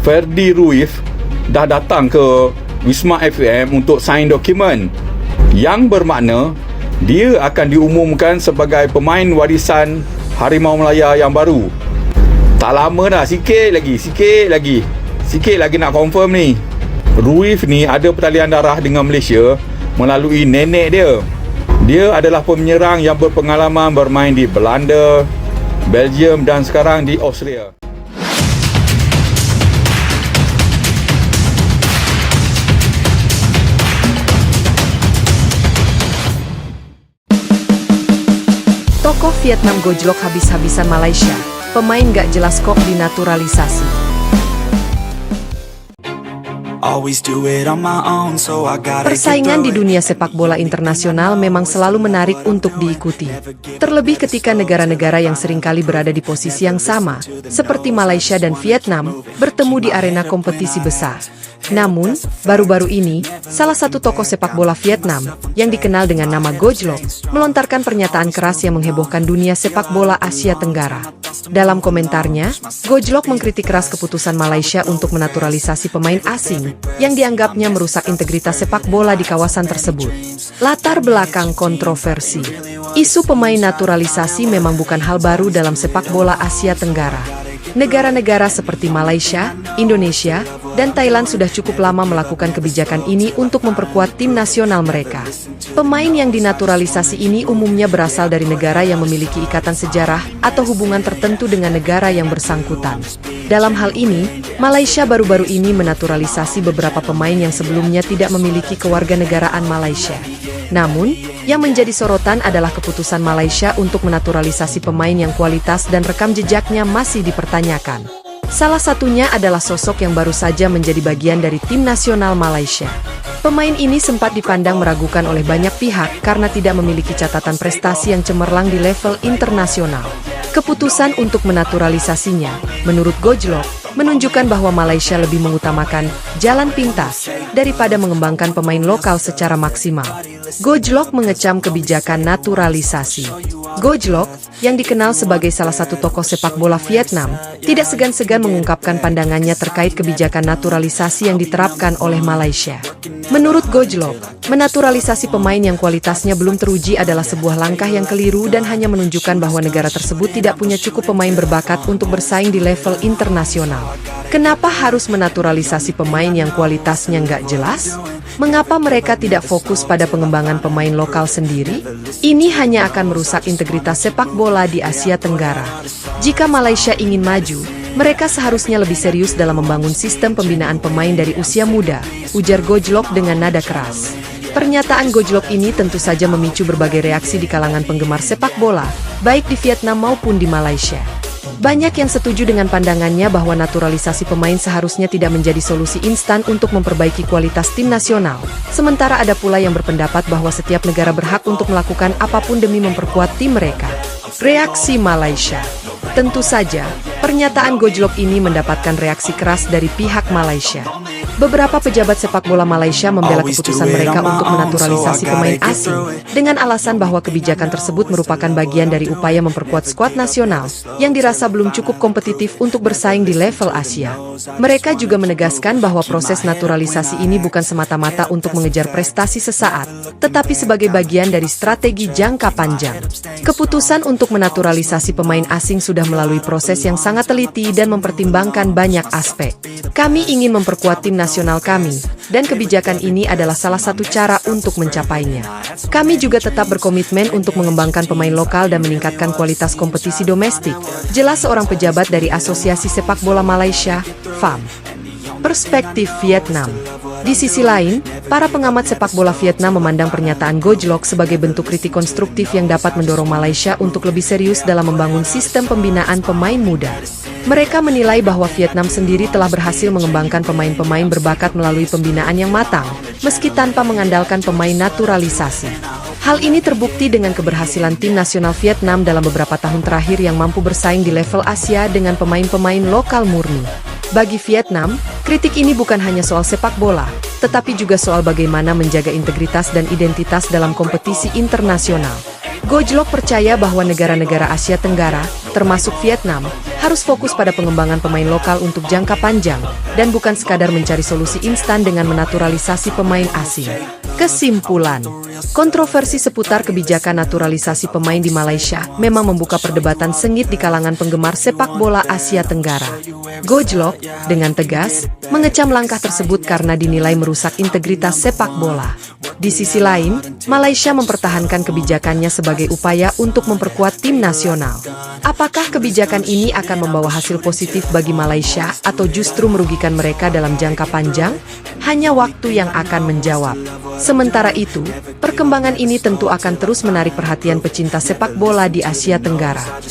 Ferdi Ruiz dah datang ke Wisma FM untuk sign dokumen yang bermakna dia akan diumumkan sebagai pemain warisan Harimau Melaya yang baru. Tak lama dah, sikit lagi nak confirm ni. Ruiz ni ada pertalian darah dengan Malaysia melalui nenek dia. Dia adalah penyerang yang berpengalaman bermain di Belanda, Belgium dan sekarang di Austria. Tokoh Vietnam gojlok habis-habisan Malaysia. Pemain gak jelas kok dinaturalisasi. Persaingan di dunia sepak bola internasional memang selalu menarik untuk diikuti. Terlebih ketika negara-negara yang seringkali berada di posisi yang sama, seperti Malaysia dan Vietnam, bertemu di arena kompetisi besar. Namun, baru-baru ini, salah satu tokoh sepak bola Vietnam, yang dikenal dengan nama Gojlok, melontarkan pernyataan keras yang menghebohkan dunia sepak bola Asia Tenggara. Dalam komentarnya, Gojlok mengkritik keras keputusan Malaysia untuk menaturalisasi pemain asing, yang dianggapnya merusak integritas sepak bola di kawasan tersebut. Latar belakang kontroversi. Isu pemain naturalisasi memang bukan hal baru dalam sepak bola Asia Tenggara. Negara-negara seperti Malaysia, Indonesia, dan Thailand sudah cukup lama melakukan kebijakan ini untuk memperkuat tim nasional mereka. Pemain yang dinaturalisasi ini umumnya berasal dari negara yang memiliki ikatan sejarah atau hubungan tertentu dengan negara yang bersangkutan. Dalam hal ini, Malaysia baru-baru ini menaturalisasi beberapa pemain yang sebelumnya tidak memiliki kewarganegaraan Malaysia. Namun, yang menjadi sorotan adalah keputusan Malaysia untuk menaturalisasi pemain yang kualitas dan rekam jejaknya masih dipertanyakan. Salah satunya adalah sosok yang baru saja menjadi bagian dari tim nasional Malaysia. Pemain ini sempat dipandang meragukan oleh banyak pihak karena tidak memiliki catatan prestasi yang cemerlang di level internasional. Keputusan untuk menaturalisasinya, menurut Gojlok, menunjukkan bahwa Malaysia lebih mengutamakan jalan pintas daripada mengembangkan pemain lokal secara maksimal. Gojlok mengecam kebijakan naturalisasi. Gojlok, yang dikenal sebagai salah satu tokoh sepak bola Vietnam, tidak segan-segan mengungkapkan pandangannya terkait kebijakan naturalisasi yang diterapkan oleh Malaysia. Menurut Gojlok, menaturalisasi pemain yang kualitasnya belum teruji adalah sebuah langkah yang keliru dan hanya menunjukkan bahwa negara tersebut tidak punya cukup pemain berbakat untuk bersaing di level internasional. Kenapa harus menaturalisasi pemain yang kualitasnya nggak jelas? Mengapa mereka tidak fokus pada pengembangan pemain lokal sendiri? Ini hanya akan merusak integritas sepak bola di Asia Tenggara. Jika Malaysia ingin maju, mereka seharusnya lebih serius dalam membangun sistem pembinaan pemain dari usia muda, ujar Gojlok dengan nada keras. Pernyataan Gojlok ini tentu saja memicu berbagai reaksi di kalangan penggemar sepak bola, baik di Vietnam maupun di Malaysia. Banyak yang setuju dengan pandangannya bahwa naturalisasi pemain seharusnya tidak menjadi solusi instan untuk memperbaiki kualitas tim nasional. Sementara ada pula yang berpendapat bahwa setiap negara berhak untuk melakukan apapun demi memperkuat tim mereka. Reaksi Malaysia. Tentu saja, pernyataan Gojlok ini mendapatkan reaksi keras dari pihak Malaysia. Beberapa pejabat sepak bola Malaysia membela keputusan mereka untuk menaturalisasi pemain asing dengan alasan bahwa kebijakan tersebut merupakan bagian dari upaya memperkuat skuad nasional yang dirasa belum cukup kompetitif untuk bersaing di level Asia. Mereka juga menegaskan bahwa proses naturalisasi ini bukan semata-mata untuk mengejar prestasi sesaat, tetapi sebagai bagian dari strategi jangka panjang. Keputusan untuk menaturalisasi pemain asing sudah melalui proses yang sangat teliti dan mempertimbangkan banyak aspek. Kami ingin memperkuat tim nasional kami, dan kebijakan ini adalah salah satu cara untuk mencapainya. Kami juga tetap berkomitmen untuk mengembangkan pemain lokal dan meningkatkan kualitas kompetisi domestik, jelas seorang pejabat dari Asosiasi Sepak Bola Malaysia, FAM. Perspektif Vietnam. Di sisi lain, para pengamat sepak bola Vietnam memandang pernyataan Gojlok sebagai bentuk kritik konstruktif yang dapat mendorong Malaysia untuk lebih serius dalam membangun sistem pembinaan pemain muda. Mereka menilai bahwa Vietnam sendiri telah berhasil mengembangkan pemain-pemain berbakat melalui pembinaan yang matang, meski tanpa mengandalkan pemain naturalisasi. Hal ini terbukti dengan keberhasilan tim nasional Vietnam dalam beberapa tahun terakhir yang mampu bersaing di level Asia dengan pemain-pemain lokal murni. Bagi Vietnam, kritik ini bukan hanya soal sepak bola, tetapi juga soal bagaimana menjaga integritas dan identitas dalam kompetisi internasional. Gojlok percaya bahwa negara-negara Asia Tenggara, termasuk Vietnam, harus fokus pada pengembangan pemain lokal untuk jangka panjang, dan bukan sekadar mencari solusi instan dengan menaturalisasi pemain asing. Kesimpulan, kontroversi seputar kebijakan naturalisasi pemain di Malaysia memang membuka perdebatan sengit di kalangan penggemar sepak bola Asia Tenggara. Gojlok, dengan tegas, mengecam langkah tersebut karena dinilai merusak integritas sepak bola. Di sisi lain, Malaysia mempertahankan kebijakannya sebagai upaya untuk memperkuat tim nasional. Apakah kebijakan ini akan membawa hasil positif bagi Malaysia atau justru merugikan mereka dalam jangka panjang? Hanya waktu yang akan menjawab. Sementara itu, perkembangan ini tentu akan terus menarik perhatian pecinta sepak bola di Asia Tenggara.